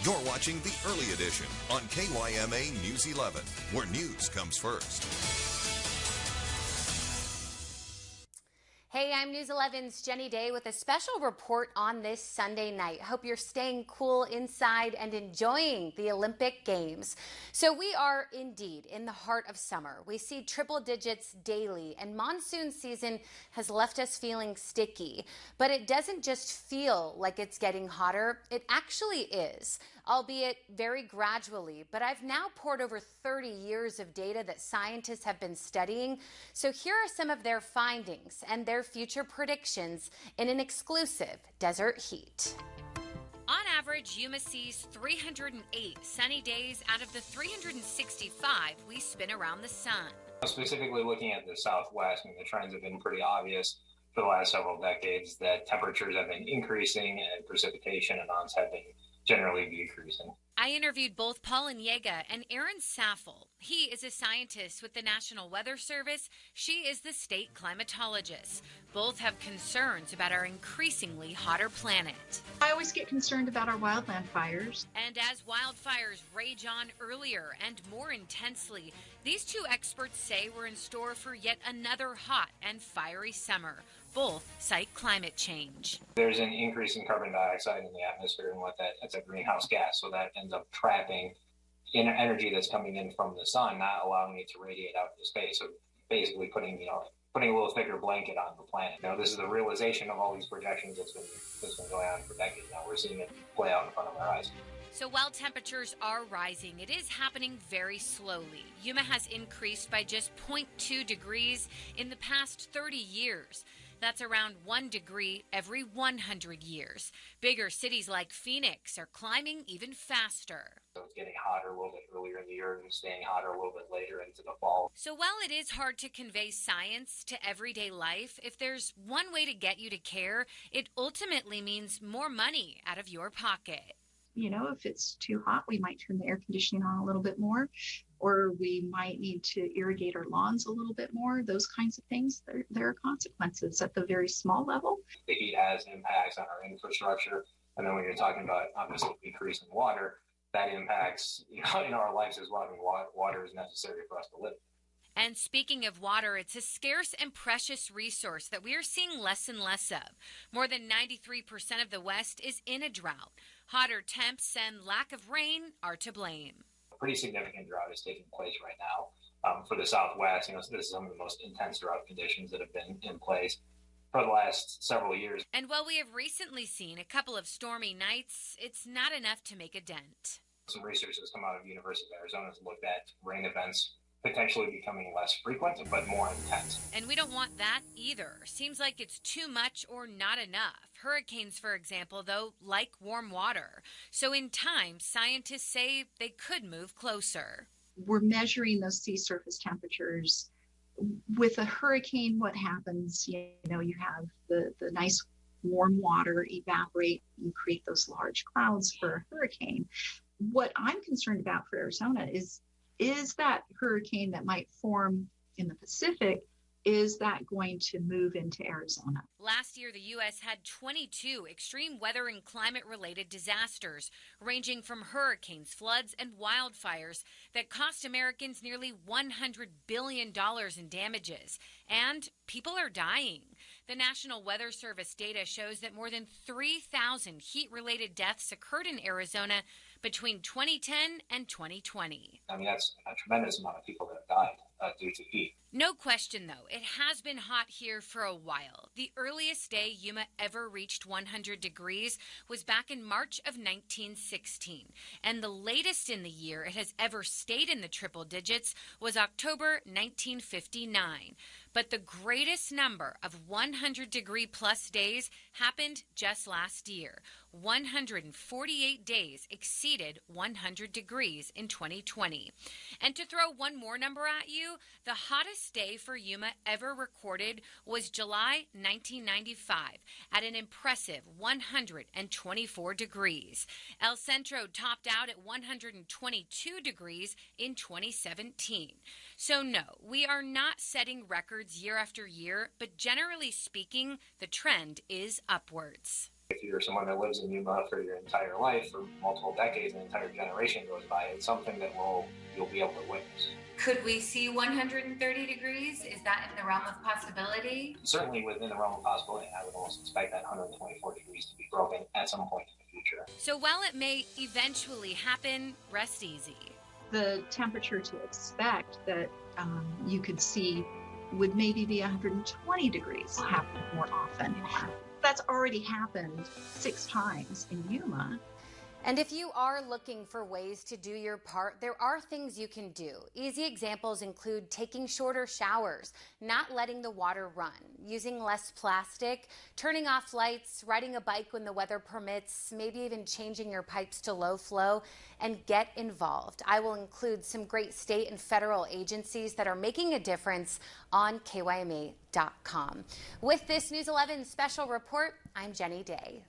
You're watching the Early Edition on KYMA News 11, where news comes first. Hey, I'm News 11's Jenny Day with a special report on this Sunday night. Hope you're staying cool inside and enjoying the Olympic Games. So we are indeed in the heart of summer. We see triple digits daily, and monsoon season has left us feeling sticky. But it doesn't just feel like it's getting hotter. It actually is, albeit very gradually. But I've now poured over 30 years of data that scientists have been studying. So here are some of their findings and their future predictions in an exclusive Desert Heat. On average, Yuma sees 308 sunny days out of the 365 we spin around the sun. Specifically looking at the Southwest, the trends have been pretty obvious for the last several decades that temperatures have been increasing and precipitation amounts have been generally decreasing. I interviewed both Paul Onyega and Aaron Saffel. He is a scientist with the National Weather Service. She is the state climatologist. Both have concerns about our increasingly hotter planet. I always get concerned about our wildland fires. And as wildfires rage on earlier and more intensely, these two experts say we're in store for yet another hot and fiery summer. Both cite climate change. There's an increase in carbon dioxide in the atmosphere, and what that's a greenhouse gas, so that ends up trapping energy that's coming in from the sun, not allowing it to radiate out into space. So basically putting a little thicker blanket on the planet. This is the realization of all these projections that's been going on for decades now. We're seeing it play out in front of our eyes. So while temperatures are rising, it is happening very slowly. Yuma has increased by just 0.2 degrees in the past 30 years. That's around 1 degree every 100 years. Bigger cities like Phoenix are climbing even faster. So it's getting hotter a little bit earlier in the year and staying hotter a little bit later into the fall. So while it is hard to convey science to everyday life, if there's one way to get you to care, it ultimately means more money out of your pocket. If it's too hot, we might turn the air conditioning on a little bit more, or we might need to irrigate our lawns a little bit more. Those kinds of things, there are consequences at the very small level. The heat has impacts on our infrastructure. And then when you're talking about obviously decrease in water, that impacts in our lives as well. Water is necessary for us to live. And speaking of water, it's a scarce and precious resource that we are seeing less and less of. More than 93% of the West is in a drought. Hotter temps and lack of rain are to blame. A pretty significant drought is taking place right now. For the Southwest, this is some of the most intense drought conditions that have been in place for the last several years. And while we have recently seen a couple of stormy nights, it's not enough to make a dent. Some research has come out of the University of Arizona has looked at rain events potentially becoming less frequent, but more intense. And we don't want that either. Seems like it's too much or not enough. Hurricanes, for example, though, like warm water. So in time, scientists say they could move closer. We're measuring those sea surface temperatures. With a hurricane, what happens? You have the nice warm water evaporate and create those large clouds for a hurricane. What I'm concerned about for Arizona is that hurricane that might form in the Pacific, is that going to move into Arizona? Last year, the U.S. had 22 extreme weather and climate-related disasters, ranging from hurricanes, floods, and wildfires that cost Americans nearly $100 billion in damages. And people are dying. The National Weather Service data shows that more than 3,000 heat-related deaths occurred in Arizona between 2010 and 2020. That's a tremendous amount of people that have died due to heat. No question, though, it has been hot here for a while. The earliest day Yuma ever reached 100 degrees was back in March of 1916. And the latest in the year it has ever stayed in the triple digits was October 1959. But the greatest number of 100-degree plus days happened just last year. 148 days exceeded 100 degrees in 2020. And to throw one more number at you, the hottest day for Yuma ever recorded was July 1995 at an impressive 124 degrees. El Centro topped out at 122 degrees in 2017. So no, we are not setting records year after year, but generally speaking, the trend is upwards. If you're someone that lives in Yuma for your entire life, for multiple decades, an entire generation goes by, it's something that you'll be able to witness. Could we see 130 degrees? Is that in the realm of possibility? Certainly within the realm of possibility, I would almost expect that 124 degrees to be broken at some point in the future. So while it may eventually happen, rest easy. The temperature to expect that you could see would maybe be 120 degrees happen more often. That's already happened 6 times in Yuma. And if you are looking for ways to do your part, there are things you can do. Easy examples include taking shorter showers, not letting the water run, using less plastic, turning off lights, riding a bike when the weather permits, maybe even changing your pipes to low flow, and get involved. I will include some great state and federal agencies that are making a difference on KYMA.com. With this News 11 special report, I'm Jenny Day.